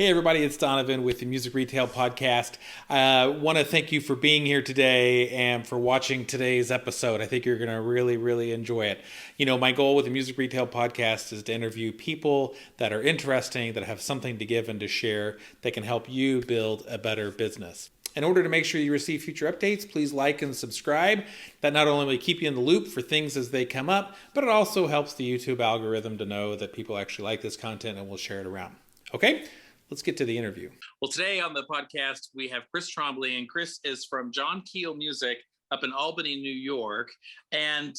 Hey, everybody, it's Donovan with the Music Retail Podcast. I want to thank you for being here today and for watching today's episode. I think you're going to really enjoy it. You know, my goal with the Music Retail Podcast is to interview people that are interesting, that have something to give and to share, that can help you build a better business. In order to make sure you receive future updates, please like and subscribe. That not only will keep you in the loop for things as they come up, but it also helps the YouTube algorithm to know that people actually like this content and will share it around. Okay? Let's get to the interview. Well, today on the podcast, we have Chris Trombley, and Chris is from Keal Music up in Albany, New York. And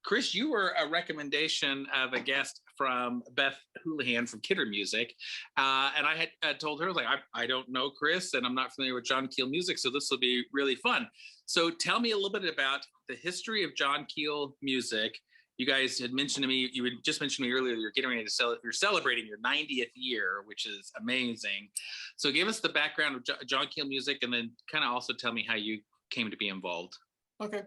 Chris, you were a recommendation of a guest from Beth Houlihan from Kidder Music. And I had told her, I don't know Chris, and I'm not familiar with Keal Music, so this will be really fun. So tell me a little bit about the history of Keal Music. You guys had mentioned to me, you had just mentioned to me earlier, you're getting ready to you're celebrating your 90th year, which is amazing. So give us the background of Keal Music, and then kind of also tell me how you came to be involved. Okay.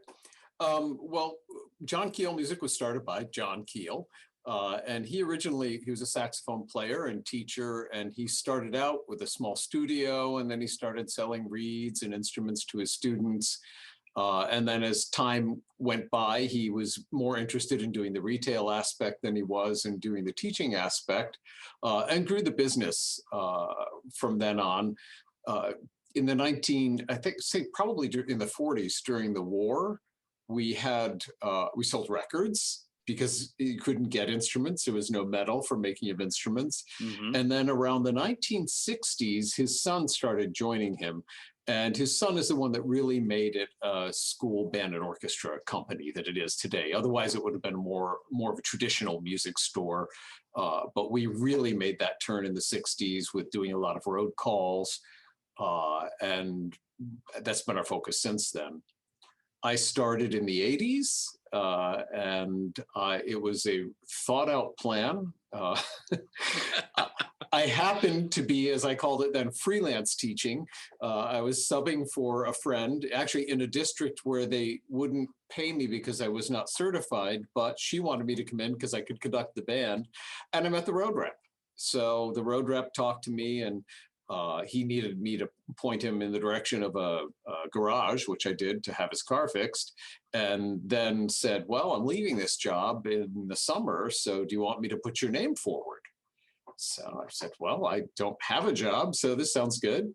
Well, Keal Music was started by John Keal. And he was a saxophone player and teacher, and he started out with a small studio, and then he started selling reeds and instruments to his students. And then as time went by, he was more interested in doing the retail aspect than he was in doing the teaching aspect, and grew the business from then on. In the probably in the 40s during the war, we sold records because you couldn't get instruments. There was no metal for making of instruments. Mm-hmm. And then around the 1960s, his son started joining him. And his son is the one that really made it a school band and orchestra company that it is today. Otherwise, it would have been more of a traditional music store. But we really made that turn in the 60s with doing a lot of road calls. And that's been our focus since then. I started in the 80s, and it was a thought-out plan. I happened to be, as I called it then, freelance teaching. I was subbing for a friend, actually in a district where they wouldn't pay me because I was not certified, but she wanted me to come in because I could conduct the band, and I met the road rep. So the road rep talked to me, and he needed me to point him in the direction of a garage, which I did, to have his car fixed, and then said, well, I'm leaving this job in the summer, so do you want me to put your name forward? So I said, well, I don't have a job, so this sounds good.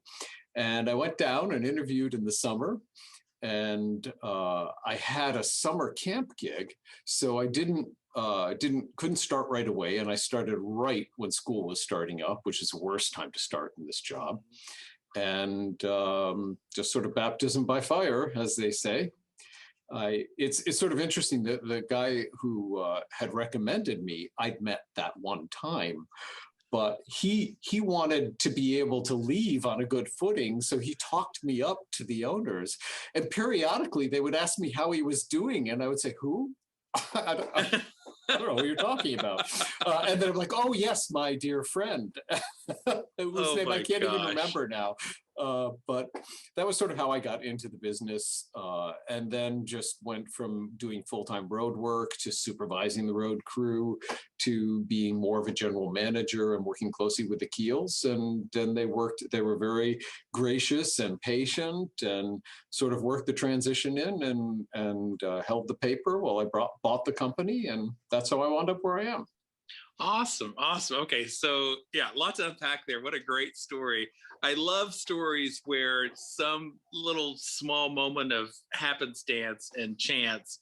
And I went down and interviewed in the summer, and I had a summer camp gig, so I couldn't start right away, and I started right when school was starting up, which is the worst time to start in this job. And just sort of baptism by fire, as they say. It's sort of interesting that the guy who had recommended me, I'd met that one time, but he wanted to be able to leave on a good footing, so he talked me up to the owners, and periodically they would ask me how he was doing, and I would say, who? I don't know what you're talking about. And then I'm like, oh, yes, my dear friend. Whose name I can't even remember now. But that was sort of how I got into the business, and then just went from doing full-time road work to supervising the road crew to being more of a general manager and working closely with the Keels. And then they were very gracious and patient and sort of worked the transition in and held the paper while I bought the company. And that's how I wound up where I am. Awesome. Okay, so yeah, lots to unpack there. What a great story. I love stories where some little small moment of happenstance and chance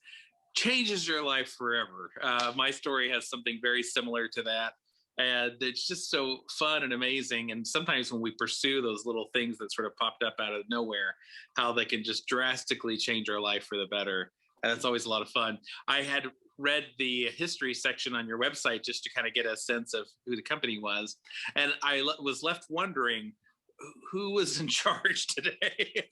changes your life forever. My story has something very similar to that. And it's just so fun and amazing. And sometimes when we pursue those little things that sort of popped up out of nowhere, how they can just drastically change our life for the better. And that's always a lot of fun. I had read the history section on your website just to kind of get a sense of who the company was. And I was left wondering who was in charge today.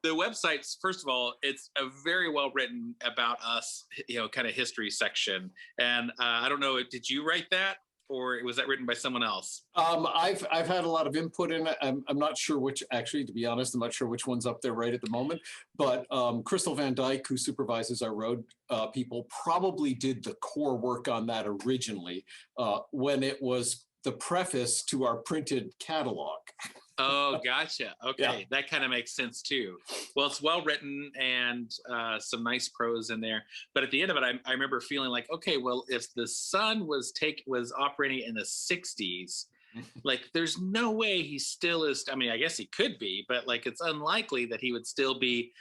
The website's, first of all, it's a very well written about us, kind of history section. And I don't know, did you write that? Or was that written by someone else? I've had a lot of input in it. I'm not sure which, actually, to be honest, I'm not sure which one's up there right at the moment. But Crystal Van Dyke, who supervises our road people, probably did the core work on that originally when it was the preface to our printed catalog. Oh, gotcha. Okay. Yeah. That kind of makes sense too. Well, it's well written and some nice prose in there. But at the end of it, I remember feeling like, okay, well, if the sun was operating in the 60s, like there's no way he still is. I mean, I guess he could be, but like it's unlikely that he would still be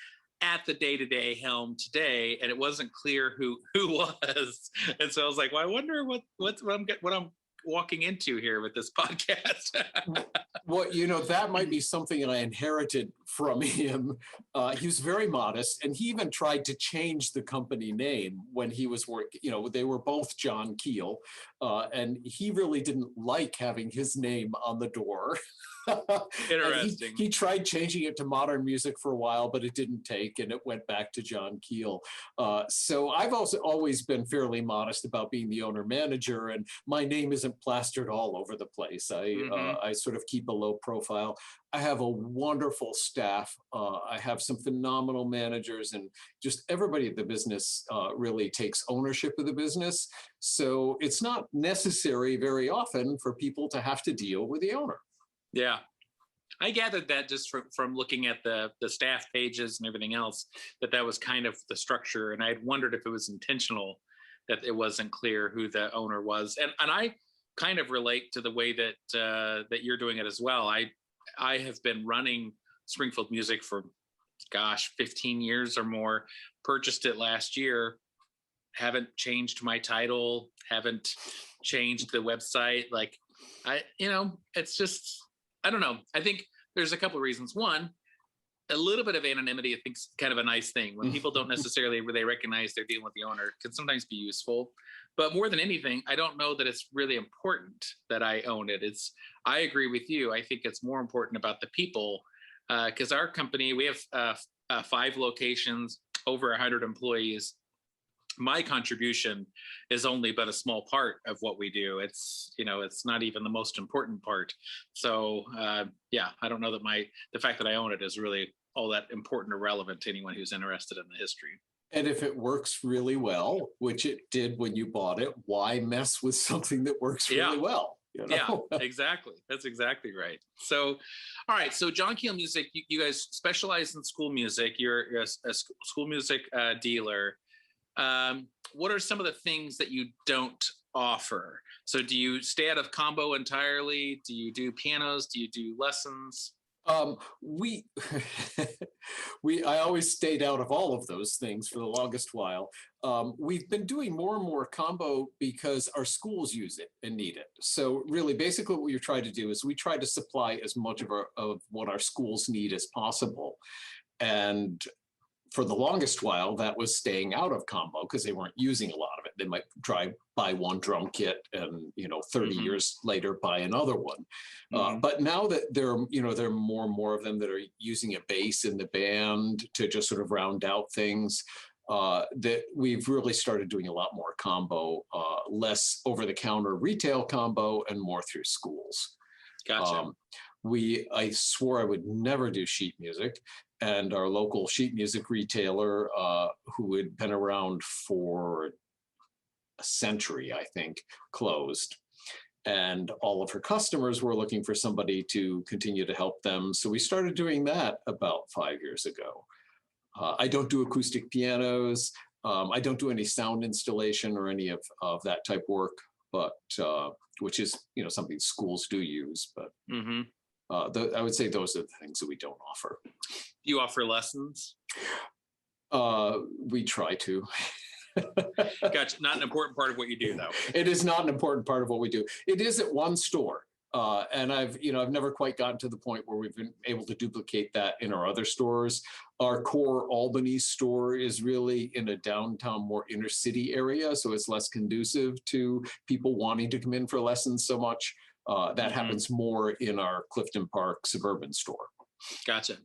at the day-to-day helm today. And it wasn't clear who was. And so I was like, well, I wonder what I'm walking into here with this podcast. Well, that might be something I inherited from him. He was very modest, and he even tried to change the company name when he was working. They were both John Keel, and he really didn't like having his name on the door. Interesting. He tried changing it to Modern Music for a while, but it didn't take, and it went back to John Keel. So I've also always been fairly modest about being the owner manager, and my name isn't plastered all over the place. I sort of keep a low profile. I have a wonderful staff. I have some phenomenal managers, and just everybody at the business really takes ownership of the business. So it's not necessary very often for people to have to deal with the owner. Yeah. I gathered that just from looking at the staff pages and everything else, that was kind of the structure. And I had wondered if it was intentional that it wasn't clear who the owner was. And I kind of relate to the way that that you're doing it as well. I have been running Springfield Music for, 15 years or more, purchased it last year, haven't changed my title, haven't changed the website. Like it's just, I don't know. I think there's a couple of reasons. One, a little bit of anonymity, I think, is kind of a nice thing. When people don't necessarily they recognize they're dealing with the owner, can sometimes be useful. But more than anything, I don't know that it's really important that I own it. I agree with you. I think it's more important about the people, because our company, we have 5 locations, over 100 employees. My contribution is only but a small part of what we do. It's not even the most important part. So I don't know that the fact that I own it is really all that important or relevant to anyone who's interested in the history. And if it works really well, which it did when you bought it, why mess with something that works really well? Yeah, exactly. That's exactly right. So, all right. So John Keel Music, you guys specialize in school music. You're a school music dealer. What are some of the things that you don't offer? So do you stay out of combo entirely? Do you do pianos? Do you do lessons? I always stayed out of all of those things for the longest while. We've been doing more and more combo because our schools use it and need it. So really, basically what we try to do is we try to supply as much of what our schools need as possible. And for the longest while, that was staying out of combo because they weren't using a lot of it. They might buy one drum kit and 30 years later buy another one. But now that there are more and more of them that are using a bass in the band to just sort of round out things, that we've really started doing a lot more combo, less over-the-counter retail combo and more through schools. Gotcha. I swore I would never do sheet music. And our local sheet music retailer, who had been around for a century, I think, closed. And all of her customers were looking for somebody to continue to help them. So we started doing that about 5 years ago. I don't do acoustic pianos. I don't do any sound installation or any of that type work, but which is something schools do use. But I would say those are the things that we don't offer. Do you offer lessons? We try to. Gotcha. Not an important part of what you do, though. It is not an important part of what we do. It is at one store. And I've never quite gotten to the point where we've been able to duplicate that in our other stores. Our core Albany store is really in a downtown, more inner city area. So it's less conducive to people wanting to come in for lessons so much. That happens more in our Clifton Park suburban store. Gotcha.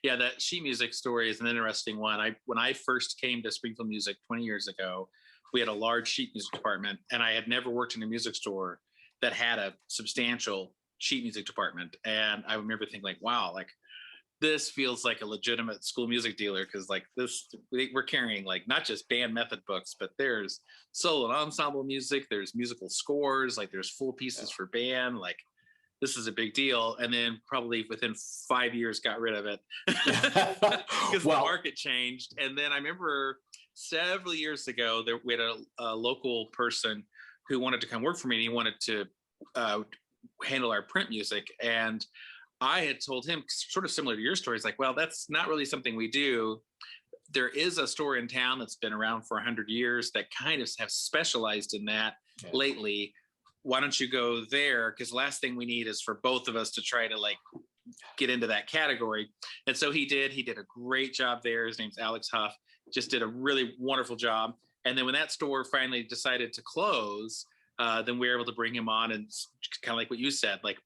Yeah, that sheet music story is an interesting one. When I first came to Springfield Music 20 years ago, we had a large sheet music department, and I had never worked in a music store that had a substantial sheet music department. And I remember thinking, like, wow, like this feels like a legitimate school music dealer, because like we're carrying like not just band method books, but there's solo and ensemble music, there's musical scores, like there's full pieces for band. Like this is a big deal. And then probably within 5 years got rid of it because the market changed. And then I remember several years ago, we had a local person who wanted to come work for me, and he wanted to handle our print music. And I had told him, sort of similar to your story, it's like, well, that's not really something we do. There is a store in town that's been around for 100 years that kind of have specialized in that lately. Why don't you go there? Because the last thing we need is for both of us to try to like get into that category. And so he did a great job there. His name's Alex Huff, just did a really wonderful job. And then when that store finally decided to close, then we were able to bring him on, and kind of like what you said, like,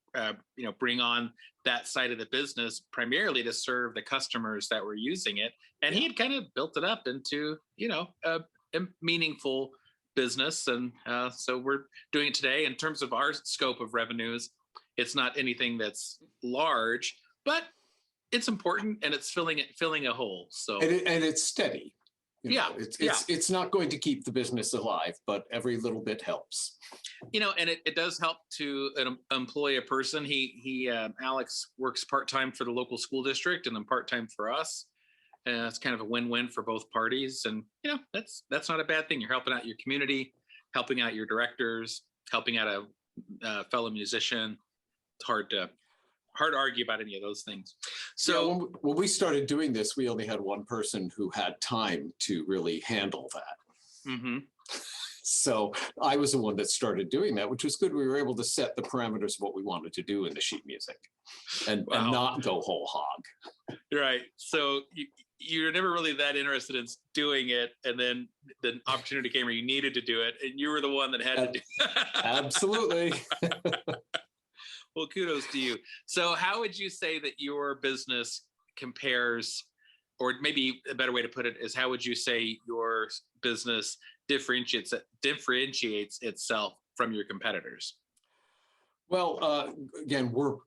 bring on that side of the business primarily to serve the customers that were using it. And he had kind of built it up into, a meaningful business. And so we're doing it today. In terms of our scope of revenues, it's not anything that's large, but it's important, and it's filling a hole. So and it's steady. It's not going to keep the business alive, but every little bit helps. And it does help to employ a person. Alex works part-time for the local school district and then part-time for us. And it's kind of a win-win for both parties. And, that's not a bad thing. You're helping out your community, helping out your directors, helping out a fellow musician. It's hard to argue about any of those things. So when we started doing this, we only had one person who had time to really handle that. Mm-hmm. So I was the one that started doing that, which was good. We were able to set the parameters of what we wanted to do in the sheet music and not go whole hog. Right. So you're never really that interested in doing it. And then the opportunity came where you needed to do it, and you were the one that had to do it. Absolutely. Well, kudos to you. So how would you say that your business compares, or maybe a better way to put it is, how would you say your business differentiates itself from your competitors? Well, again, we're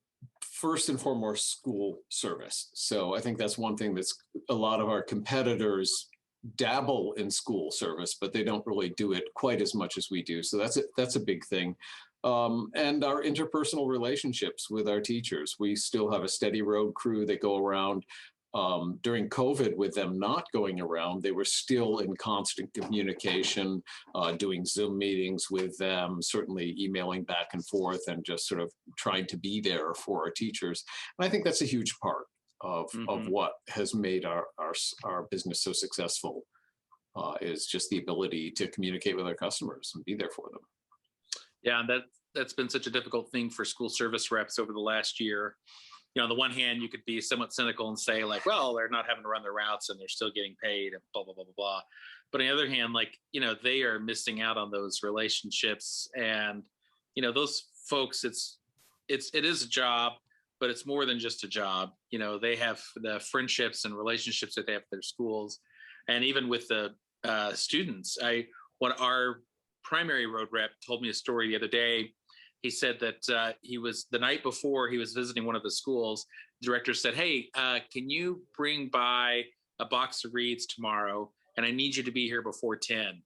first and foremost school service. So I think that's one thing that's a lot of our competitors dabble in school service, but they don't really do it quite as much as we do. So that's a big thing. And our interpersonal relationships with our teachers. We still have a steady road crew that go around. During COVID, with them not going around, they were still in constant communication, doing Zoom meetings with them, certainly emailing back and forth, and just sort of trying to be there for our teachers. And I think that's a huge part of what has made our business so successful, is just the ability to communicate with our customers and be there for them. Yeah, that's been such a difficult thing for school service reps over the last year. On the one hand, you could be somewhat cynical and say, like, well, they're not having to run their routes and they're still getting paid and blah, blah, blah, blah, blah. But on the other hand, like, they are missing out on those relationships. And, those folks, it is a job, but it's more than just a job. They have the friendships and relationships that they have at their schools. And even with the students, our primary road rep told me a story the other day. He said that he was, the night before he was visiting one of the schools, the director said, hey, can you bring by a box of reeds tomorrow? And I need you to be here before 10.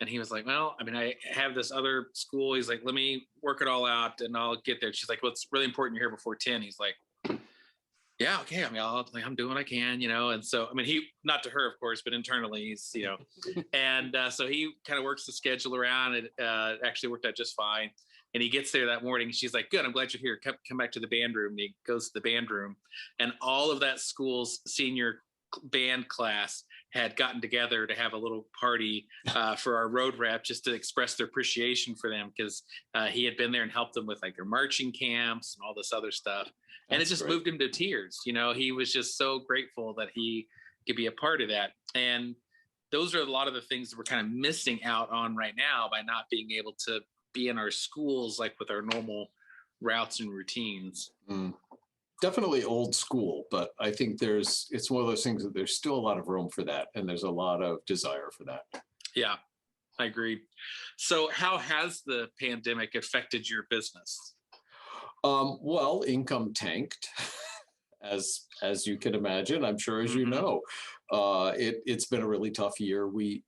And he was like, well, I have this other school. He's like, let me work it all out and I'll get there. She's like, well, it's really important you're here before 10. He's like, yeah, okay. I'm doing what I can, And so, he, not to her, of course, but internally, he's, and so he kind of works the schedule around. It actually worked out just fine. And he gets there that morning. She's like, good, I'm glad you're here. Come back to the band room. And he goes to the band room, and all of that school's senior band class had gotten together to have a little party for our road rep, just to express their appreciation for them, because he had been there and helped them with like their marching camps and all this other stuff. And it just moved him to tears. He was just so grateful that he could be a part of that. And those are a lot of the things that we're kind of missing out on right now by not being able to be in our schools, like with our normal routes and routines. Definitely old school, but I think it's one of those things that there's still a lot of room for that, and there's a lot of desire for that. Yeah, I agree. So how has the pandemic affected your business? Well, income tanked. as you can imagine, I'm sure as you know, it's been a really tough year. We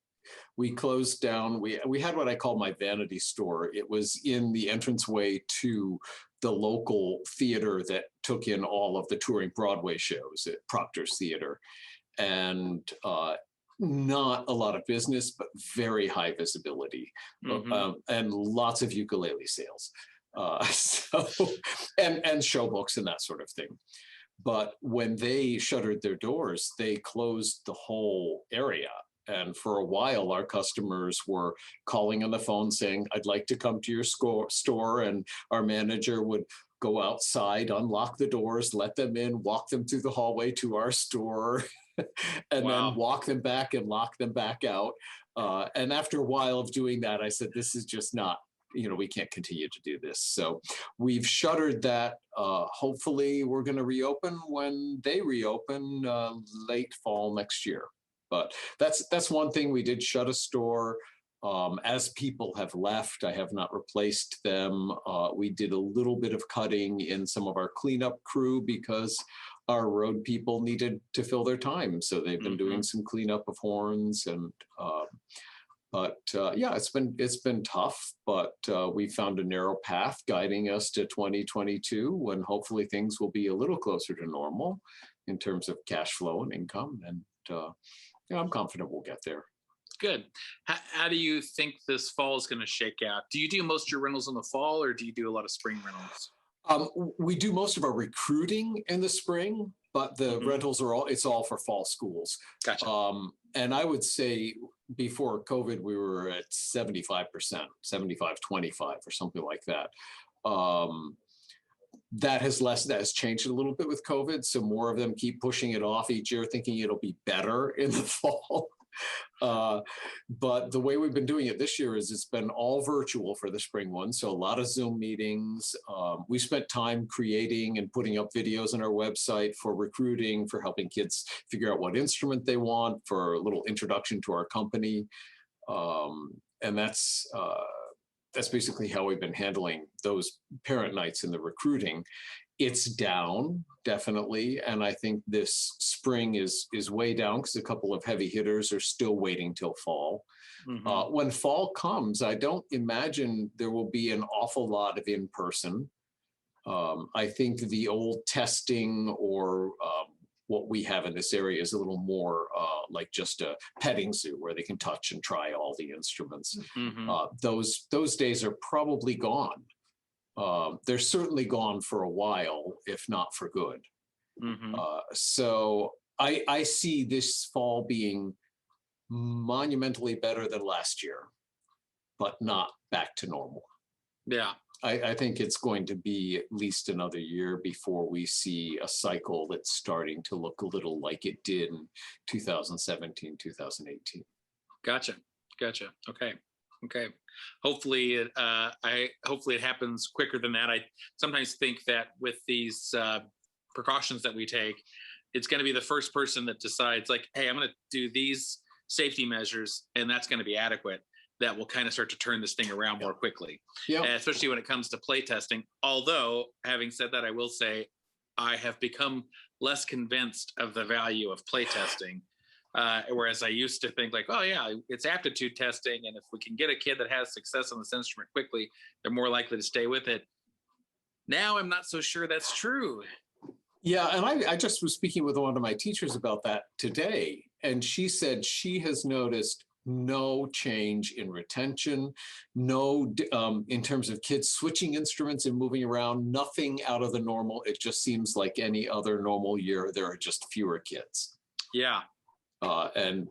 closed down. We had what I call my vanity store. It was in the entranceway to the local theater that took in all of the touring Broadway shows at Proctor's Theater, and not a lot of business, but very high visibility, and lots of ukulele sales. So and show books and that sort of thing. But when they shuttered their doors, they closed the whole area. And for a while, our customers were calling on the phone saying, I'd like to come to your store. And our manager would go outside, unlock the doors, let them in, walk them through the hallway to our store, and then walk them back and lock them back out. And after a while of doing that, I said, this is just not, we can't continue to do this. So we've shuttered that. Hopefully we're going to reopen when they reopen late fall next year. But that's one thing. We did shut a store. As people have left, I have not replaced them. We did a little bit of cutting in some of our cleanup crew because our road people needed to fill their time. So they've been doing some cleanup of horns and yeah, it's been tough, but we found a narrow path guiding us to 2022 when hopefully things will be a little closer to normal in terms of cash flow and income. And I'm confident we'll get there. Good. How do you think this fall is going to shake out? Do you do most of your rentals in the fall, or do you do a lot of spring rentals? We do most of our recruiting in the spring, but the rentals it's all for fall schools. Gotcha. And I would say before COVID, we were at 75%, 75, 25 or something like that. That has changed a little bit with COVID. So more of them keep pushing it off each year, thinking it'll be better in the fall. But the way we've been doing it this year is it's been all virtual for the spring one. So a lot of Zoom meetings. We spent time creating and putting up videos on our website for recruiting, for helping kids figure out what instrument they want, for a little introduction to our company. And that's basically how we've been handling those parent nights in the recruiting. It's down, definitely. And I think this spring is way down because a couple of heavy hitters are still waiting till fall. When fall comes, I don't imagine there will be an awful lot of in-person. I think the old testing or what we have in this area is a little more like just a petting zoo where they can touch and try all the instruments. Those days are probably gone. They're certainly gone for a while, if not for good. So I see this fall being monumentally better than last year, but not back to normal. Yeah. I think it's going to be at least another year before we see a cycle that's starting to look a little like it did in 2017, 2018. Gotcha. Okay. Hopefully it happens quicker than that. I sometimes think that with these precautions that we take, it's going to be the first person that decides like, hey, I'm going to do these safety measures and that's going to be adequate. That will kind of start to turn this thing around more quickly, especially when it comes to play testing. Although, having said that, I will say I have become less convinced of the value of play testing. Whereas I used to think like, oh yeah, it's aptitude testing. And if we can get a kid that has success on this instrument quickly, they're more likely to stay with it. Now I'm not so sure that's true. Yeah, and I just was speaking with one of my teachers about that today. And she said she has noticed no change in retention, no in terms of kids switching instruments and moving around, nothing out of the normal. It just seems like any other normal year, there are just fewer kids. Yeah. And,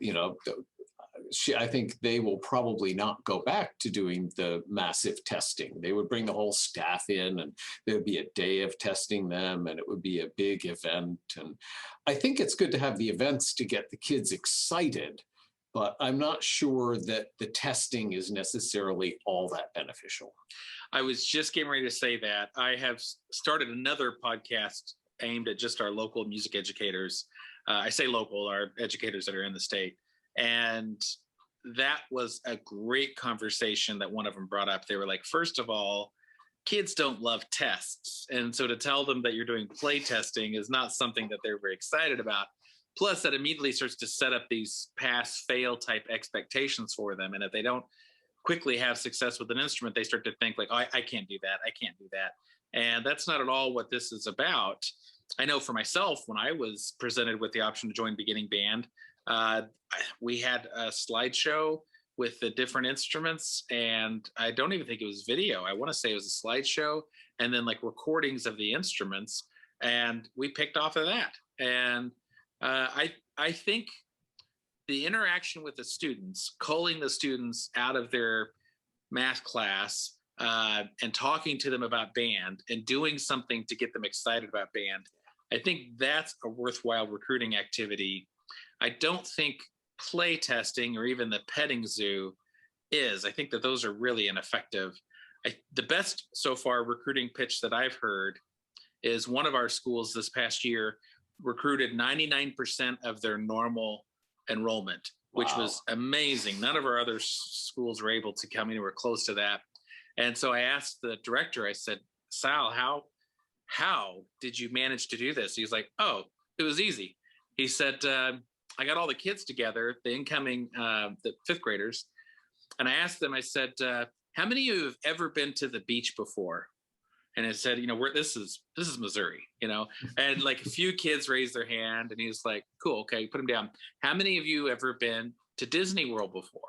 I think they will probably not go back to doing the massive testing. They would bring the whole staff in and there would be a day of testing them and it would be a big event. And I think it's good to have the events to get the kids excited, but I'm not sure that the testing is necessarily all that beneficial. I was just getting ready to say that. I have started another podcast aimed at just our local music educators. I say local, our educators that are in the state. And that was a great conversation that one of them brought up. They were like, first of all, kids don't love tests. And so to tell them that you're doing play testing is not something that they're very excited about. Plus, that immediately starts to set up these pass fail type expectations for them. And if they don't quickly have success with an instrument, they start to think like, oh, I can't do that. I can't do that. And that's not at all what this is about. I know for myself, when I was presented with the option to join beginning band, we had a slideshow with the different instruments, and I don't even think it was video. I want to say it was a slideshow and then like recordings of the instruments, and we picked off of that. And I think the interaction with the students, culling the students out of their math class and talking to them about band and doing something to get them excited about band, I think that's a worthwhile recruiting activity. I don't think play testing or even the petting zoo is. I think that those are really ineffective. The best so far recruiting pitch that I've heard is one of our schools this past year recruited 99% of their normal enrollment, which was amazing. None of our other schools were able to come anywhere close to that. And so I asked the director, I said, Sal, how did you manage to do this? He's like, oh, it was easy. He said, I got all the kids together, the incoming, the fifth graders. And I asked them, I said, how many of you have ever been to the beach before? And I said, this is Missouri, and like a few kids raised their hand, and he was like, cool. Okay. Put them down. How many of you ever been to Disney World before?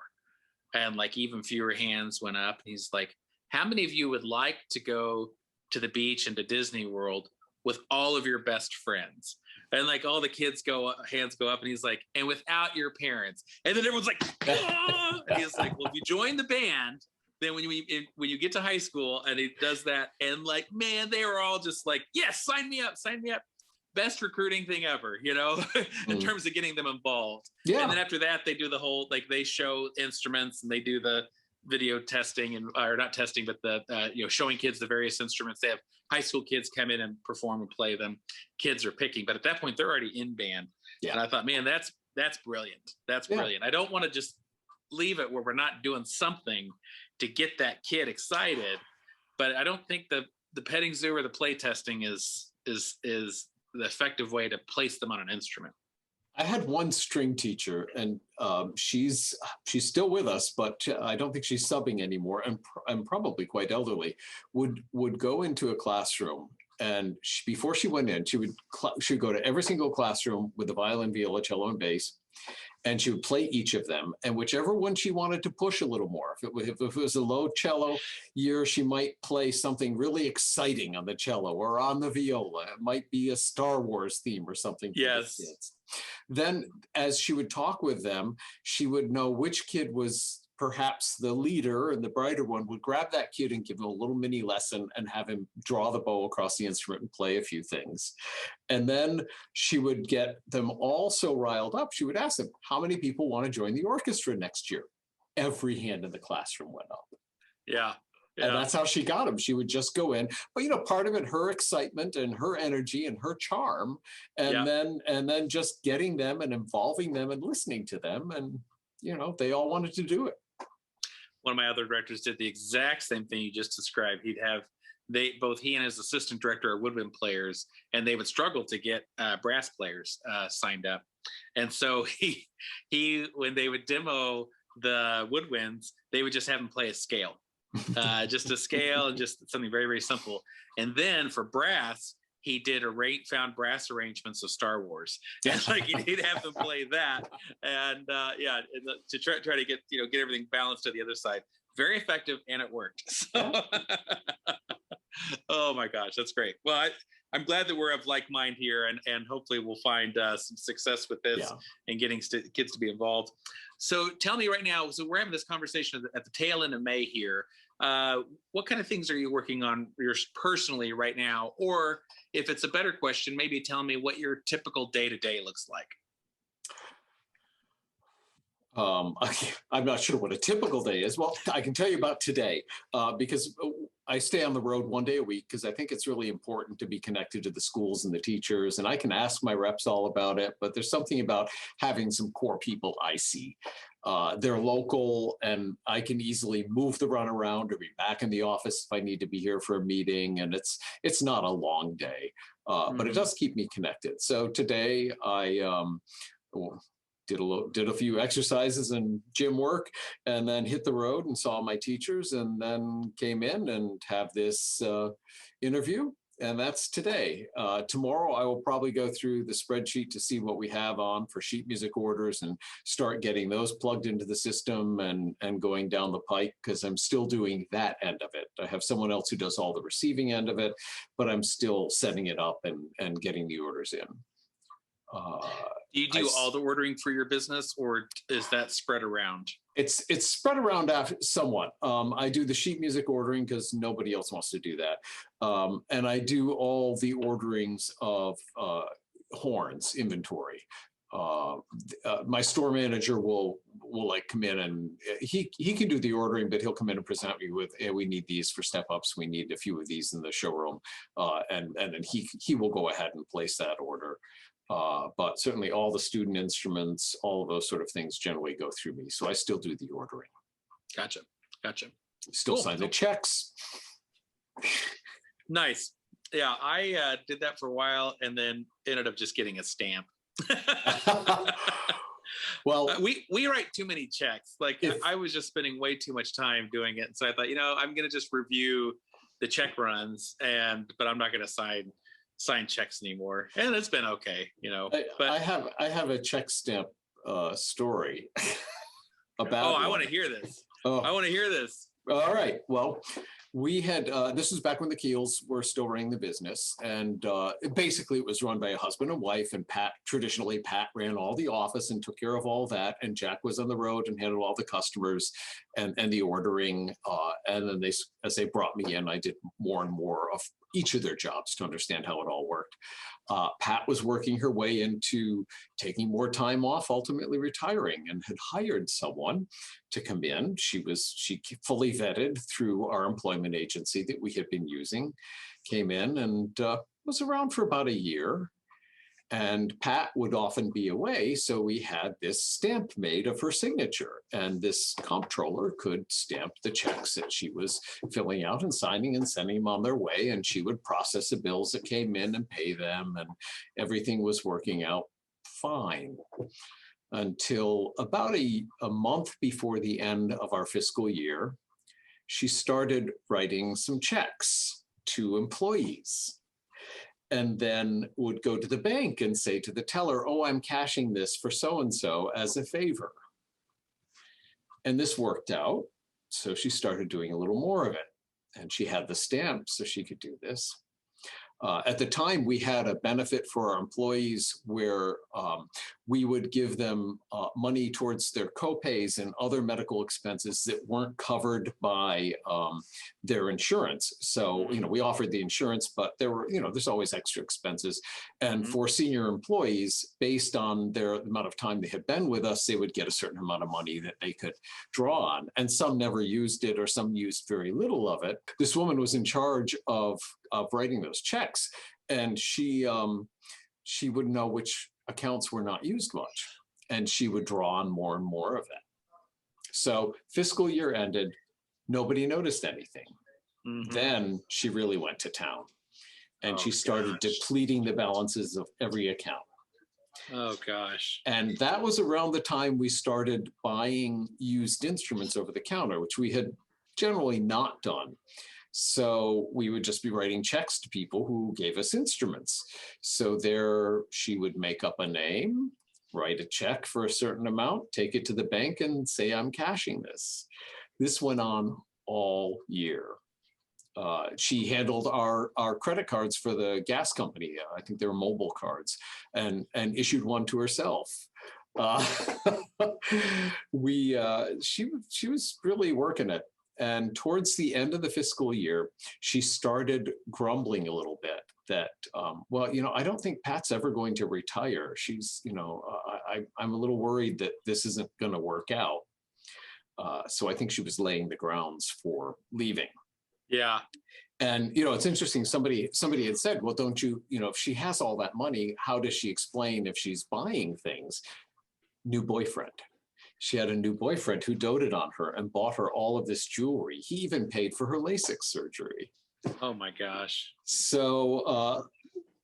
And like even fewer hands went up. He's like, how many of you would like to go to the beach and to Disney World with all of your best friends? And like all the kids hands go up, and he's like, and without your parents. And then everyone's like, ah! And he's like, well, if you join the band, then when you get to high school, and he does that, and like, man, they were all just like, yes, sign me up. Best recruiting thing ever, in terms of getting them involved. Yeah. And then after that, they do the whole, like they show instruments and they do the video testing or not testing, but the, showing kids the various instruments. They have high school kids come in and perform and play them. Kids are picking, but at that point they're already in band. Yeah. And I thought, man, that's brilliant. That's brilliant. I don't want to just leave it where we're not doing something to get that kid excited, but I don't think the petting zoo or the play testing is the effective way to place them on an instrument. I had one string teacher, and she's still with us, but I don't think she's subbing anymore, and probably quite elderly. Would go into a classroom, and before she went in, she would go to every single classroom with the violin, viola, cello, and bass, and she would play each of them. And whichever one she wanted to push a little more, if it was a low cello year, she might play something really exciting on the cello or on the viola. It might be a Star Wars theme or something. Yes. Then as she would talk with them, she would know which kid was perhaps the leader, and the brighter one would grab that kid and give him a little mini lesson and have him draw the bow across the instrument and play a few things. And then she would get them all so riled up, she would ask them, how many people want to join the orchestra next year? Every hand in the classroom went up. Yeah. Yeah. And that's how she got them. She would just go in, but part of it, her excitement and her energy and her charm, and then just getting them and involving them and listening to them, and they all wanted to do it. One of my other directors did the exact same thing you just described. He'd have both he and his assistant director are woodwind players, and they would struggle to get brass players signed up. And so he when they would demo the woodwinds, they would just have him play a scale. Just a scale and just something very, very simple. And then for brass, he did found brass arrangements of Star Wars. And like he'd have them play that, and to try to get everything balanced to the other side. Very effective, and it worked. So, oh my gosh, that's great. Well, I'm glad that we're of like mind here, and hopefully we'll find some success with this and getting kids to be involved. So tell me right now, so we're having this conversation at the tail end of May here. What kind of things are you working on personally right now? Or if it's a better question, maybe tell me what your typical day-to-day looks like. I'm not sure what a typical day is. Well, I can tell you about today because I stay on the road one day a week because I think it's really important to be connected to the schools and the teachers. And I can ask my reps all about it, but there's something about having some core people I see. They're local, and I can easily move the run around or be back in the office if I need to be here for a meeting. And it's not a long day, but it does keep me connected. So today well, did a few exercises and gym work, and then hit the road and saw my teachers, and then came in and have this interview. And that's today. Tomorrow, I will probably go through the spreadsheet to see what we have on for sheet music orders and start getting those plugged into the system and going down the pike, because I'm still doing that end of it. I have someone else who does all the receiving end of it, but I'm still setting it up and getting the orders in. Do you do all the ordering for your business, or is that spread around? It's spread around somewhat. I do the sheet music ordering because nobody else wants to do that, and I do all the orderings of horns inventory. My store manager will like come in, and he can do the ordering, but he'll come in and present me with, hey, we need these for step ups. We need a few of these in the showroom, and then he will go ahead and place that order. But certainly all the student instruments, all of those sort of things generally go through me. So I still do the ordering. Gotcha. Still sign the checks. Nice. Yeah, I did that for a while and then ended up just getting a stamp. Well, we write too many checks. Like I was just spending way too much time doing it. And so I thought, I'm going to just review the check runs, but I'm not going to sign checks anymore, and it's been okay, but I have a check stamp story about I want to hear this. All right, well, we had this was back when the Keels were still running the business, and basically it was run by a husband and wife, and Pat ran all the office and took care of all that, and Jack was on the road and handled all the customers and the ordering, and then as they brought me in, I did more and more of each of their jobs to understand how it all worked. Pat was working her way into taking more time off, ultimately retiring, and had hired someone to come in. She fully vetted through our employment agency that we had been using, came in and was around for about a year. And Pat would often be away, so we had this stamp made of her signature, and this comptroller could stamp the checks that she was filling out and signing and sending them on their way, and she would process the bills that came in and pay them, and everything was working out fine until about a month before the end of our fiscal year. She started writing some checks to employees, and then would go to the bank and say to the teller, oh, I'm cashing this for so-and-so as a favor. And this worked out. So she started doing a little more of it. And she had the stamp, so she could do this. At the time, we had a benefit for our employees where we would give them money towards their copays and other medical expenses that weren't covered by their insurance. So, we offered the insurance, but there were, there's always extra expenses. And for senior employees, based on the amount of time they had been with us, they would get a certain amount of money that they could draw on. And some never used it, or some used very little of it. This woman was in charge of writing those checks, and she would know which accounts were not used much, and she would draw on more and more of it. So fiscal year ended, nobody noticed anything. Then she really went to town, and she started depleting the balances of every account. Oh gosh. And that was around the time we started buying used instruments over the counter, which we had generally not done. So we would just be writing checks to people who gave us instruments. So there she would make up a name, write a check for a certain amount, take it to the bank and say, I'm cashing this. This went on all year. She handled our credit cards for the gas company. I think they were mobile cards, and issued one to herself. She was really working it. And towards the end of the fiscal year, she started grumbling a little bit that, I don't think Pat's ever going to retire. She's, I'm a little worried that this isn't going to work out. So I think she was laying the grounds for leaving. Yeah. And, it's interesting. Somebody had said, well, don't you, if she has all that money, how does she explain if she's buying things? New boyfriend. She had a new boyfriend who doted on her and bought her all of this jewelry. He even paid for her LASIK surgery. Oh my gosh. So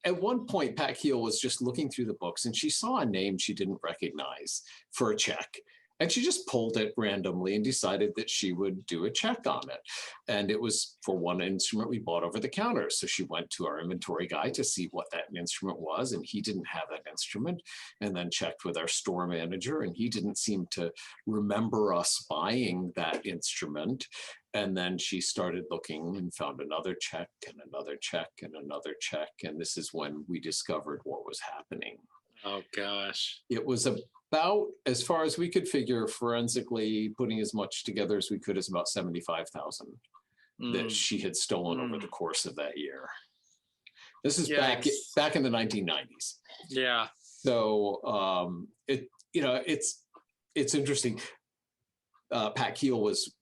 at one point, Pat Keel was just looking through the books and she saw a name she didn't recognize for a check. And she just pulled it randomly and decided that she would do a check on it. And it was for one instrument we bought over the counter. So she went to our inventory guy to see what that instrument was, and he didn't have that instrument, and then checked with our store manager, and he didn't seem to remember us buying that instrument. And then she started looking and found another check and another check and another check. And this is when we discovered what was happening. Oh gosh. It was about, as far as we could figure, forensically putting as much together as we could, is about 75,000 that she had stolen over the course of that year. This is back in the 1990s. Yeah. So it's interesting. Pat Keel was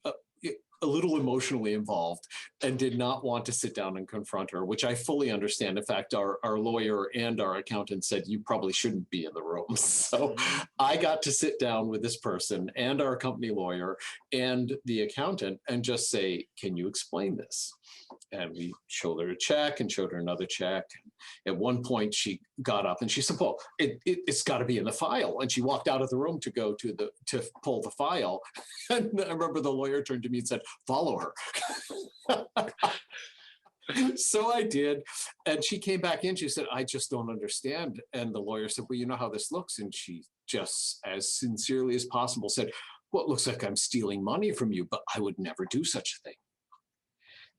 a little emotionally involved and did not want to sit down and confront her, which I fully understand. In fact, our lawyer and our accountant said, you probably shouldn't be in the room. So I got to sit down with this person and our company lawyer and the accountant and just say, can you explain this? And we showed her a check and showed her another check. At one point she got up and she said, well, it's got to be in the file. And she walked out of the room to go to pull the file. And I remember the lawyer turned to me and said, follow her. So I did. And she came back in. She said, I just don't understand. And the lawyer said, well, you know how this looks. And she just, as sincerely as possible, said, well, it looks like I'm stealing money from you, but I would never do such a thing.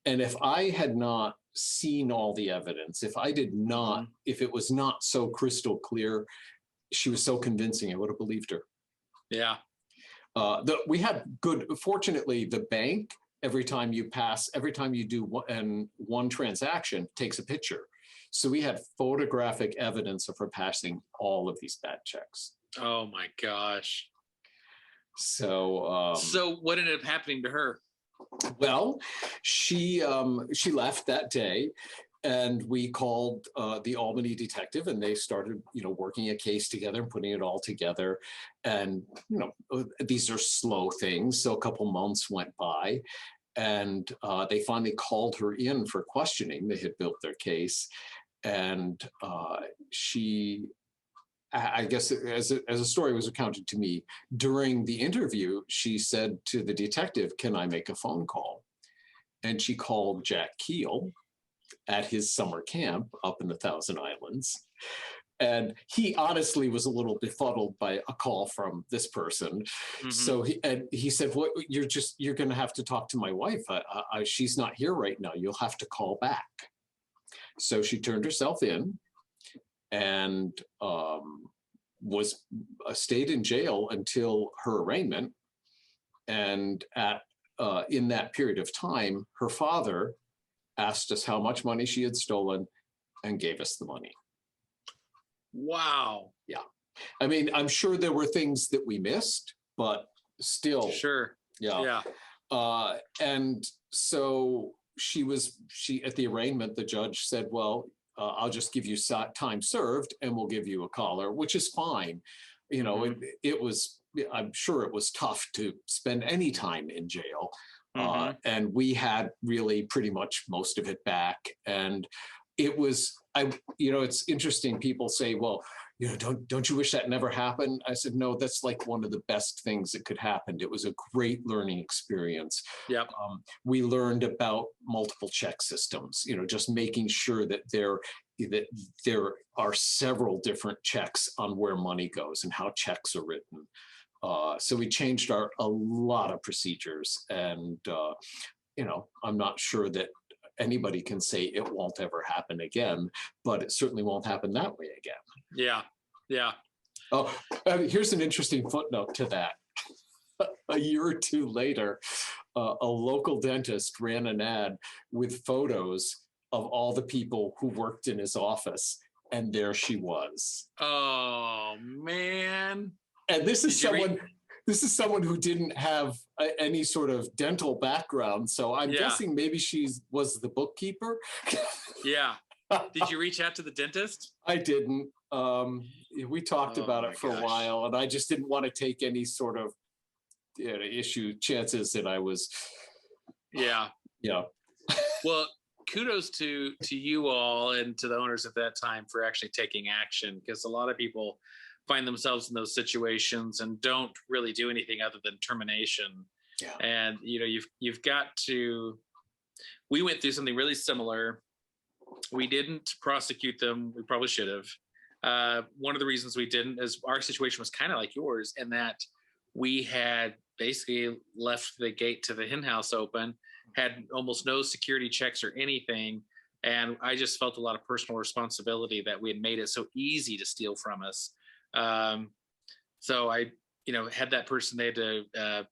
And if I had not seen all the evidence, if it was not so crystal clear, she was so convincing, I would have believed her. Yeah. We had fortunately, the bank, every time you do one transaction, takes a picture. So we had photographic evidence of her passing all of these bad checks. Oh my gosh. So what ended up happening to her? Well, she left that day, and we called the Albany detective, and they started, working a case together and putting it all together. And, these are slow things. So a couple months went by, and they finally called her in for questioning. They had built their case, and I guess as a story was recounted to me, during the interview, she said to the detective, can I make a phone call? And she called Jack Keel at his summer camp up in the Thousand Islands. And he honestly was a little befuddled by a call from this person. Mm-hmm. So he said, "What? You're going to have to talk to my wife. She's not here right now. You'll have to call back." So she turned herself in and stayed in jail until her arraignment. And in that period of time, her father asked us how much money she had stolen and gave us the money. Wow. Yeah. I mean, I'm sure there were things that we missed, but still. Sure. Yeah. Yeah. And so she at the arraignment, the judge said, well, I'll just give you time served and we'll give you a collar, which is fine. Mm-hmm. I'm sure it was tough to spend any time in jail. Mm-hmm. And we had really pretty much most of it back. And it was, it's interesting. People say, well, don't you wish that never happened? I said, no, that's like one of the best things that could happen. It was a great learning experience. Yep. We learned about multiple check systems, just making sure that there are several different checks on where money goes and how checks are written. So we changed a lot of procedures, and I'm not sure that anybody can say it won't ever happen again, but it certainly won't happen that way again. Yeah. Yeah. Oh, here's an interesting footnote to that. A year or two later, a local dentist ran an ad with photos of all the people who worked in his office. and there she was. Oh man. And this is Did you someone. This is someone who didn't have any sort of dental background, so I'm guessing maybe she was the bookkeeper. Yeah. Did you reach out to the dentist? I didn't. We talked about it for a gosh. while, and I just didn't want to take any sort of chances that I was. Yeah. Yeah. Well, kudos to you all and to the owners at that time for actually taking action, because a lot of people find themselves in those situations and don't really do anything other than termination. Yeah. And you've got to. We went through something really similar. We didn't prosecute them. We probably should have. One of the reasons we didn't is our situation was kind of like yours, in that we had basically left the gate to the hen house open, had almost no security checks or anything. And I just felt a lot of personal responsibility that we had made it so easy to steal from us. So I, had that person, they had to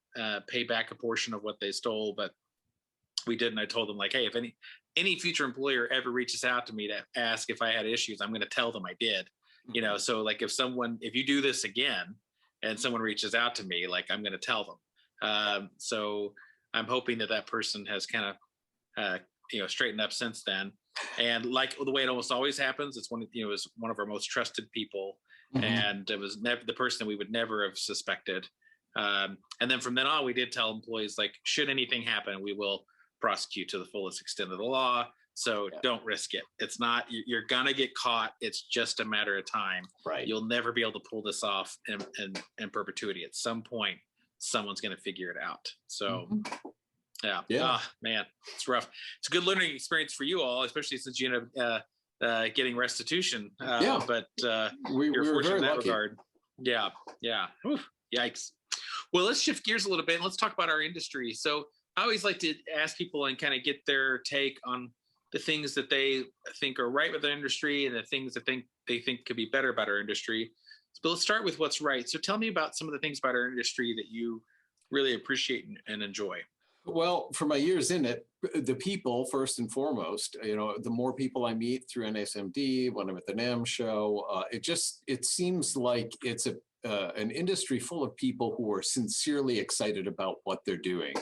pay back a portion of what they stole, but we didn't. I told them, like, hey, if any future employer ever reaches out to me to ask if I had issues, I'm going to tell them I did. So like if you do this again and someone reaches out to me, like, I'm going to tell them. So I'm hoping that person has kind of straightened up since then. And like the way it almost always happens, it's it was one of our most trusted people. Mm-hmm. And it was never the person that we would never have suspected. And then from then on, we did tell employees, like, should anything happen, we will prosecute to the fullest extent of the law. So don't risk it. It's not, you're going to get caught. It's just a matter of time. Right. You'll never be able to pull this off in perpetuity. At some point, someone's going to figure it out. So yeah. Oh, man, it's rough. It's a good learning experience for you all, especially since you end up getting restitution. But we were very lucky. Regard. Yeah. Whew, yikes. Well, let's shift gears a little bit and let's talk about our industry. So I always like to ask people and kind of get their take on the things that they think are right with the industry and the things that they think could be better about our industry. But let's start with what's right. So tell me about some of the things about our industry that you really appreciate and enjoy. Well, for my years in it, the people, first and foremost, the more people I meet through NSMD, when I'm at the NAMM show, it seems like it's an industry full of people who are sincerely excited about what they're doing.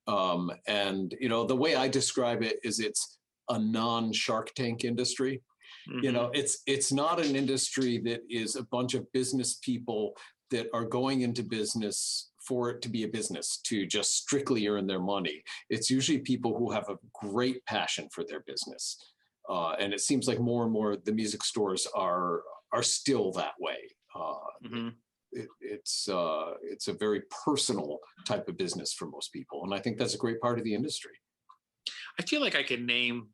And the way I describe it is it's a non-Shark Tank industry. Mm-hmm. It's not an industry that is a bunch of business people that are going into business for it to be a business, to just strictly earn their money. It's usually people who have a great passion for their business. And it seems like more and more the music stores are still that way. Mm-hmm. It's a very personal type of business for most people. And I think that's a great part of the industry. I feel like I could name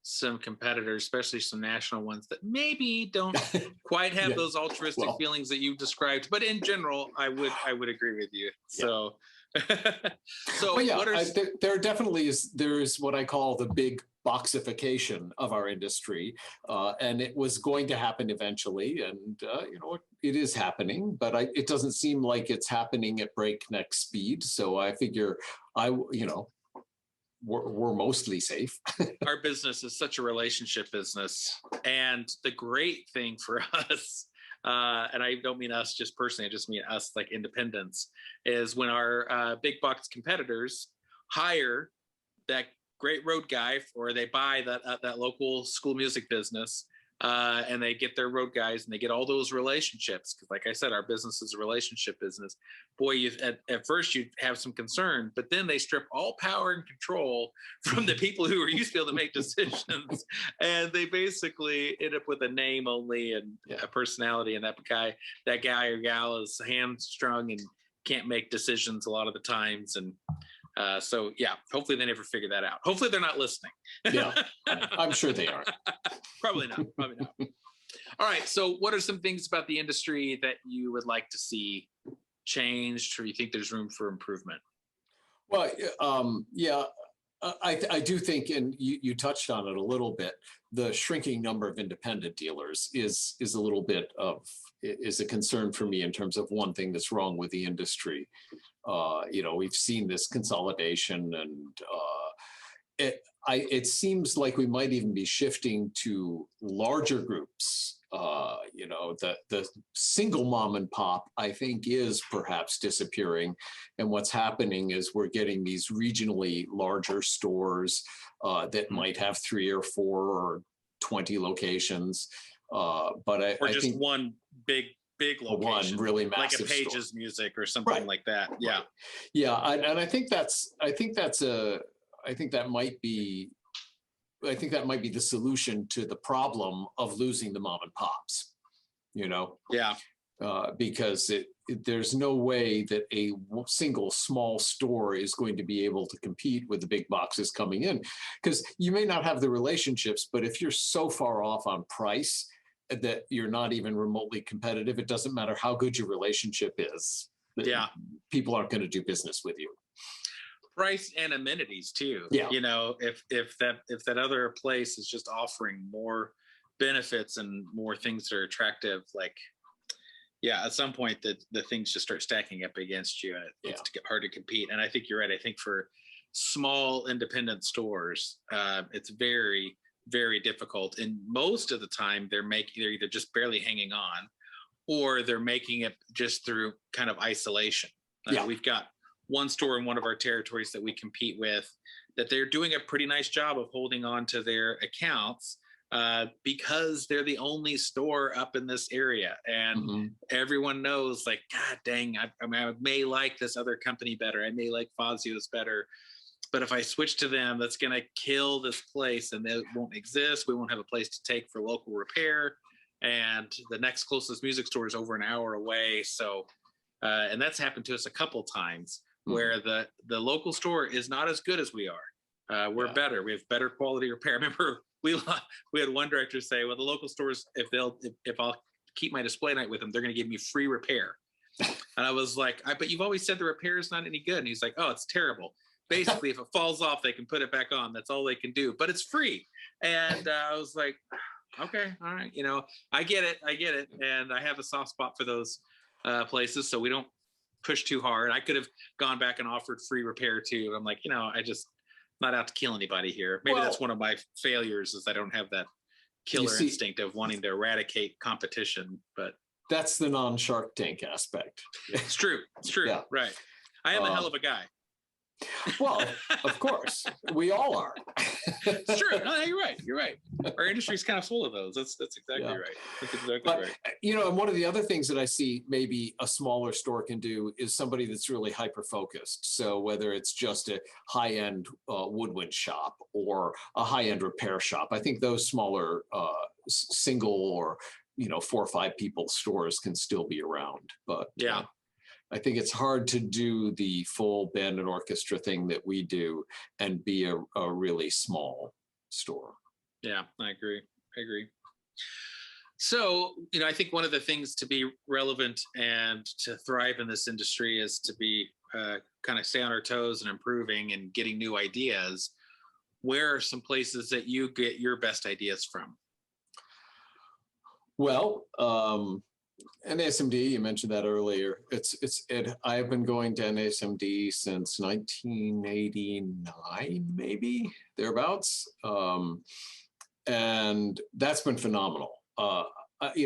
some competitors, especially some national ones, that maybe don't quite have those altruistic feelings that you've described. But in general, I would agree with you. So, there definitely is. There is what I call the big boxification of our industry, and it was going to happen eventually, and it is happening, but it doesn't seem like it's happening at breakneck speed. So I figure we're mostly safe. Our business is such a relationship business, and the great thing for us, and I don't mean us just personally, I just mean us like independents, is when our big box competitors hire that great road guy, or they buy that local school music business, and they get their road guys and they get all those relationships. Because like I said, our business is a relationship business. Boy, at first you'd have some concern, but then they strip all power and control from the people who are used to be able to make decisions. And they basically end up with a name only and a personality. And that guy or gal is hamstrung and can't make decisions a lot of the times. And so hopefully they never figure that out. Hopefully they're not listening. Yeah, I'm sure they are. Probably not. All right. So what are some things about the industry that you would like to see changed, or you think there's room for improvement? Well, I do think, and you touched on it a little bit, the shrinking number of independent dealers is a concern for me in terms of one thing that's wrong with the industry. We've seen this consolidation, and it seems like we might even be shifting to larger groups. The single mom and pop, I think, is perhaps disappearing. And what's happening is we're getting these regionally larger stores that might have 3 or 4 or 20 locations. But I just think one big location, one really massive like a Page's store. Music or something like that. Yeah. Right. Yeah. I think that might be the solution to the problem of losing the mom and pops, Yeah. because there's no way that a single small store is going to be able to compete with the big boxes coming in, because you may not have the relationships, but if you're so far off on price that you're not even remotely competitive, it doesn't matter how good your relationship is. Yeah. People aren't going to do business with you. Price and amenities too. Yeah. If that other place is just offering more benefits and more things that are attractive, like, yeah, at some point the things just start stacking up against you. It's hard to compete. And I think you're right. I think for small independent stores, it's very, very difficult. And most of the time they're either just barely hanging on, or they're making it just through kind of isolation. We've got one store in one of our territories that we compete with that they're doing a pretty nice job of holding on to their accounts because they're the only store up in this area. And everyone knows, like, God dang, I may like this other company better. I may like Fazio's better. But if I switch to them, that's going to kill this place and it won't exist. We won't have a place to take for local repair. And the next closest music store is over an hour away. So, and that's happened to us a couple times, where the local store is not as good as we are. We're better. We have better quality repair. I remember we had one director say, well, the local stores, if I'll keep my display night with them, they're going to give me free repair. And I was like, but you've always said the repair is not any good. And he's like, oh, it's terrible. Basically, if it falls off, they can put it back on. That's all they can do, but it's free. And I was like, okay, all right. I get it. And I have a soft spot for those places. So we don't push too hard. I could have gone back and offered free repair too. I'm like, I just not out to kill anybody here. Maybe that's one of my failures, is I don't have that killer instinct of wanting to eradicate competition. But that's the non-Shark Tank aspect. It's true. Yeah. Right. I am a hell of a guy. Well, of course, we all are. It's true. No, you're right. Our industry is kind of full of those. That's exactly right. That's exactly right. And one of the other things that I see maybe a smaller store can do is somebody that's really hyper focused. So whether it's just a high-end woodwind shop or a high-end repair shop, I think those smaller single or 4 or 5 people stores can still be around. But I think it's hard to do the full band and orchestra thing that we do and be a really small store. Yeah, I agree. So, I think one of the things to be relevant and to thrive in this industry is to be kind of stay on our toes and improving and getting new ideas. Where are some places that you get your best ideas from? Well, NASMD, you mentioned that earlier. I've been going to NASMD since 1989, maybe thereabouts, and that's been phenomenal. I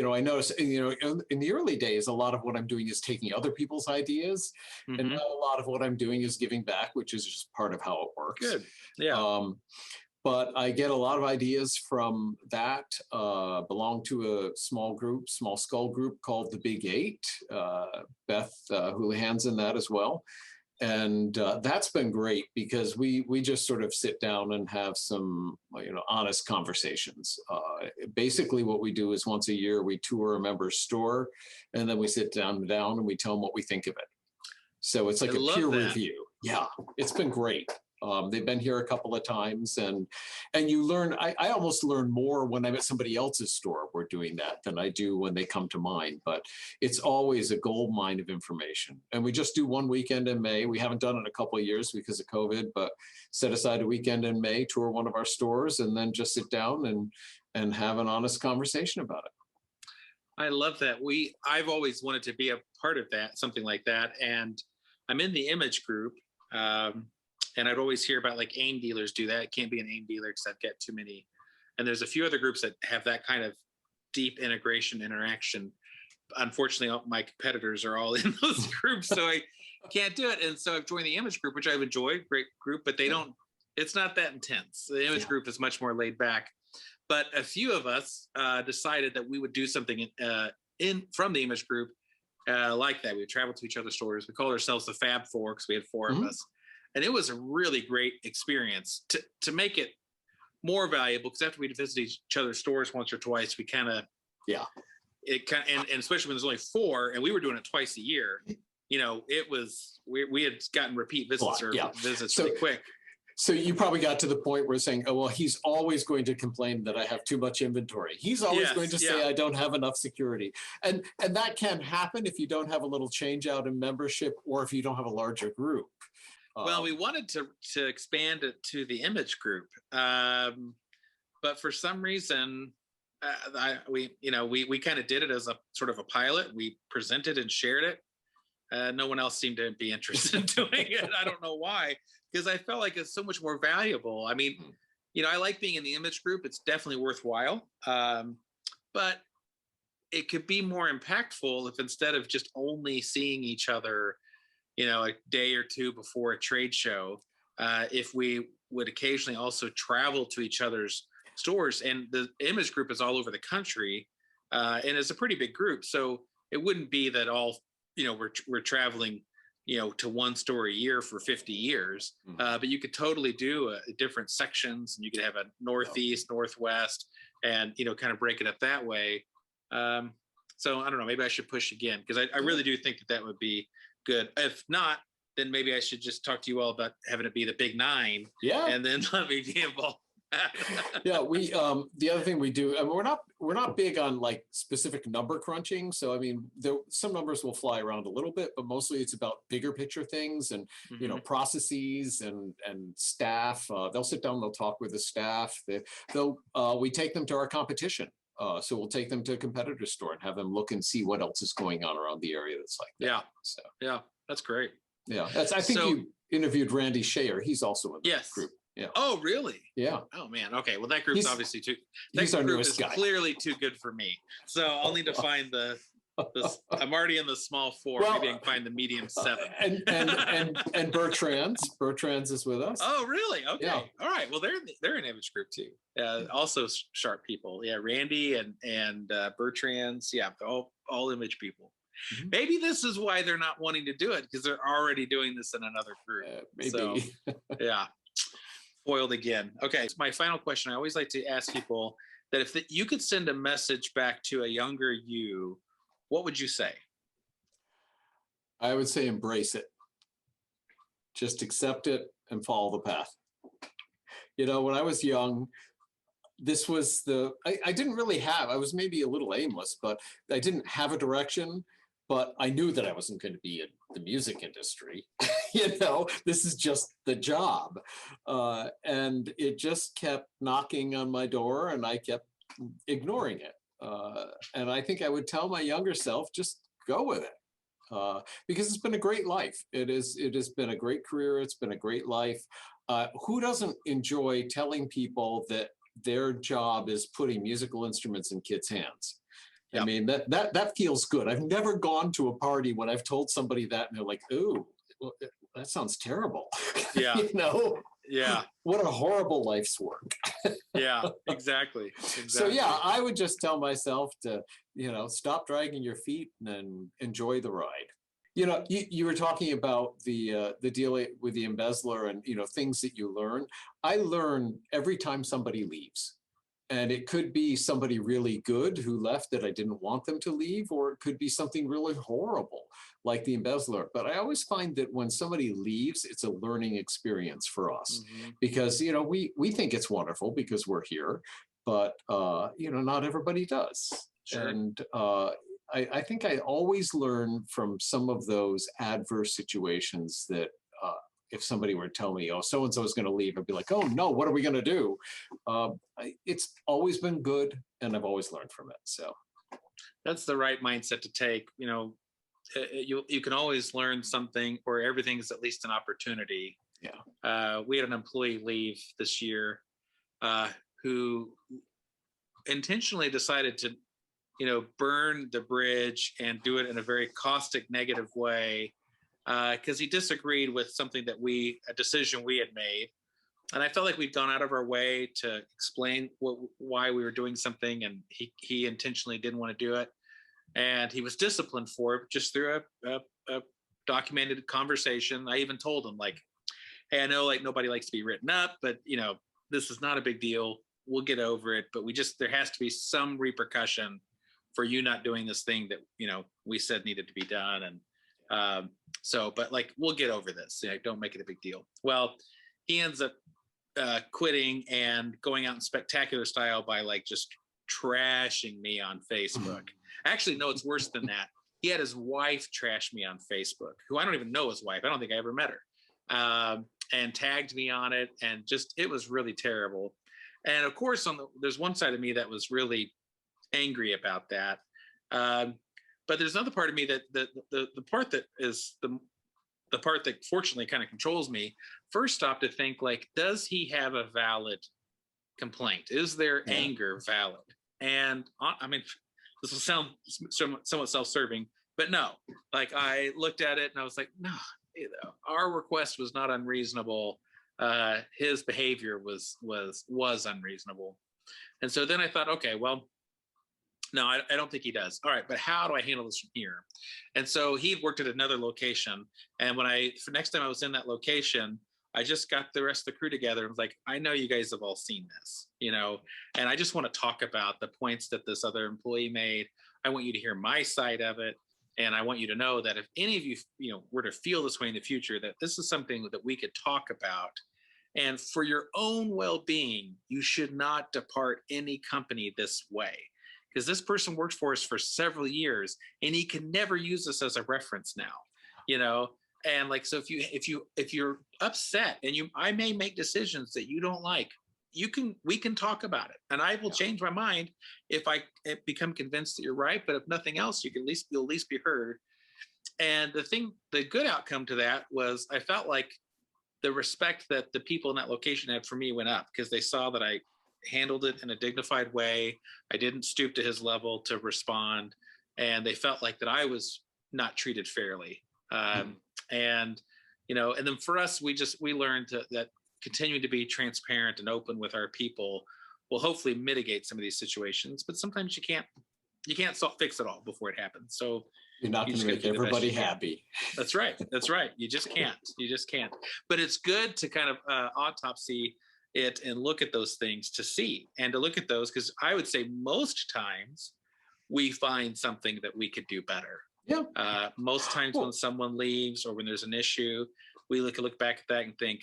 noticed, in the early days, a lot of what I'm doing is taking other people's ideas, and now a lot of what I'm doing is giving back, which is just part of how it works. Good. Yeah. But I get a lot of ideas from that. Belong to a small skull group called the Big Eight. Beth Houlihan's in that as well. And that's been great because we just sort of sit down and have some honest conversations. Basically what we do is once a year we tour a member's store, and then we sit down and we tell them what we think of it. So it's like a peer review. Yeah, it's been great. They've been here a couple of times, and you learn. I almost learn more when I'm at somebody else's store we're doing that than I do when they come to mine. But it's always a gold mine of information. And we just do one weekend in May. We haven't done it in a couple of years because of COVID, but set aside a weekend in May, tour one of our stores, and then just sit down and have an honest conversation about it. I love that. I've always wanted to be a part of that, something like that. And I'm in the image group. And I'd always hear about like AIM dealers do that. It can't be an AIM dealer because I've got too many. And there's a few other groups that have that kind of deep integration interaction. Unfortunately, all my competitors are all in those groups, so I can't do it. And so I've joined the image group, which I've enjoyed, great group, but they don't, it's not that intense. The image group is much more laid back. But a few of us decided that we would do something from the image group like that. We would travel to each other's stores. We called ourselves the Fab Four because we had 4 of us. And it was a really great experience. To make it more valuable, because after we visited each other's stores once or twice, we kind of, and especially when there's only 4 and we were doing it twice a year, you know, it was, we had gotten repeat visits visits really quick. So you probably got to the point where saying, oh, well, he's always going to complain that I have too much inventory. He's always going to say I don't have enough security. And that can happen if you don't have a little change out in membership or if you don't have a larger group. Well, we wanted to expand it to the image group. But for some reason, we kind of did it as a sort of a pilot. We presented and shared it. No one else seemed to be interested in doing it. I don't know why, because I felt like it's so much more valuable. I mean, you know, I like being in the image group. It's definitely worthwhile. But it could be more impactful if instead of just only seeing each other, you know, a day or two before a trade show, if we would occasionally also travel to each other's stores. And the image group is all over the country, and it's a pretty big group. So it wouldn't be that all, you know, we're traveling, you know, to one store a year for 50 years. But you could totally do different sections, and you could have a Northeast, Northwest, and, you know, kind of break it up that way. So I don't know, maybe I should push again, because I really do think that would be good. If not, then maybe I should just talk to you all about having it be the big 9. And then let me be involved. We the other thing we do, and we're not big on like specific number crunching. So I mean, some numbers will fly around a little bit, but mostly it's about bigger picture things and you know, processes and staff. They'll sit down, they'll talk with the staff. We take them to our competition. So we'll take them to a competitor store and have them look and see what else is going on around the area that's like that. So That's great. I think you interviewed Randy Shayer. He's also in the group. Oh, really? Yeah. Oh man. Okay. Well, that group's obviously too. He's That our group newest is guy. clearly too good for me. So I'll need to find I'm already in the small 4. Maybe I can find the medium 7. And Bertrand's is with us. Oh, really? Okay. Yeah. All right. Well, they're an image group too. Also sharp people. Yeah. Randy and Bertrand's. Yeah. All image people. Maybe this is why they're not wanting to do it, because they're already doing this in another group. Maybe. So, yeah. Foiled again. Okay. So my final question, I always like to ask people that if you could send a message back to a younger you, what would you say? I would say embrace it. Just accept it and follow the path. You know, when I was young, this was I didn't really have, I was maybe a little aimless, but I didn't have a direction, but I knew that I wasn't going to be in the music industry. You know, this is just the job. And it just kept knocking on my door and I kept ignoring it. And I think I would tell my younger self, just go with it. Because it's been a great life. It has been a great career. It's been a great life. Who doesn't enjoy telling people that their job is putting musical instruments in kids' hands? I mean, that feels good. I've never gone to a party when I've told somebody that and they're like, ooh, well, that sounds terrible. Yeah. You know? Yeah. What a horrible life's work. Yeah, exactly. So yeah, I would just tell myself to, you know, stop dragging your feet and enjoy the ride. You know, you were talking about the deal with the embezzler and, you know, things that you learn. I learn every time somebody leaves. And it could be somebody really good who left that I didn't want them to leave, or it could be something really horrible like the embezzler. But I always find that when somebody leaves, it's a learning experience for us because, you know, we think it's wonderful because we're here, but, you know, not everybody does. Sure. And I think I always learn from some of those adverse situations that if somebody were to tell me, oh, so-and-so is going to leave, I'd be like, oh no, what are we going to do? It's always been good and I've always learned from it. So that's the right mindset to take. You know, you can always learn something, or everything is at least an opportunity. We had an employee leave this year who intentionally decided to, burn the bridge and do it in a very caustic, negative way because he disagreed with something a decision we had made. And I felt like we'd gone out of our way to explain why we were doing something, and he intentionally didn't want to do it. And he was disciplined for it just through a documented conversation. I even told him, like, hey, I know like nobody likes to be written up, but this is not a big deal. We'll get over it. But there has to be some repercussion for you not doing this thing that, we said needed to be done. And but like, we'll get over this. Don't make it a big deal. Well, he ends up quitting and going out in spectacular style by like just trashing me on Facebook. Actually, no, it's worse than that. He had his wife trash me on Facebook, who I don't even know his wife. I don't think I ever met her. And tagged me on it, and it was really terrible. And of course, there's one side of me that was really angry about that. But there's another part of me that the part that is the part that fortunately kind of controls me first stopped to think, like, does he have a valid complaint? Is their anger valid? And I mean, this will sound somewhat self-serving, but no, like I looked at it and I was like, no, our request was not unreasonable. His behavior was unreasonable. And so then I thought, okay, well, no, I don't think he does. All right, but how do I handle this from here? And so he worked at another location. And for next time I was in that location, I just got the rest of the crew together and was like, I know you guys have all seen this, and I just want to talk about the points that this other employee made. I want you to hear my side of it. And I want you to know that if any of you, were to feel this way in the future, that this is something that we could talk about. And for your own well-being, you should not depart any company this way. Because this person worked for us for several years, and he can never use us as a reference now, And like, so if you're upset, and I may make decisions that you don't like, we can talk about it, and I will change my mind if I become convinced that you're right. But if nothing else, you'll at least be heard. And the good outcome to that was I felt like the respect that the people in that location had for me went up, because they saw that I handled it in a dignified way. I didn't stoop to his level to respond, and they felt like that I was not treated fairly. And then for us, we learned that continuing to be transparent and open with our people will hopefully mitigate some of these situations. But sometimes you can't fix it all before it happens. So you're not going to make everybody happy. That's right. You just can't. But it's good to kind of autopsy it and look at those things to look at those, because I would say most times we find something that we could do better. Yeah. Most times when someone leaves or when there's an issue, we look back at that and think,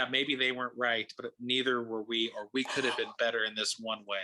maybe they weren't right, but neither were we, or we could have been better in this one way.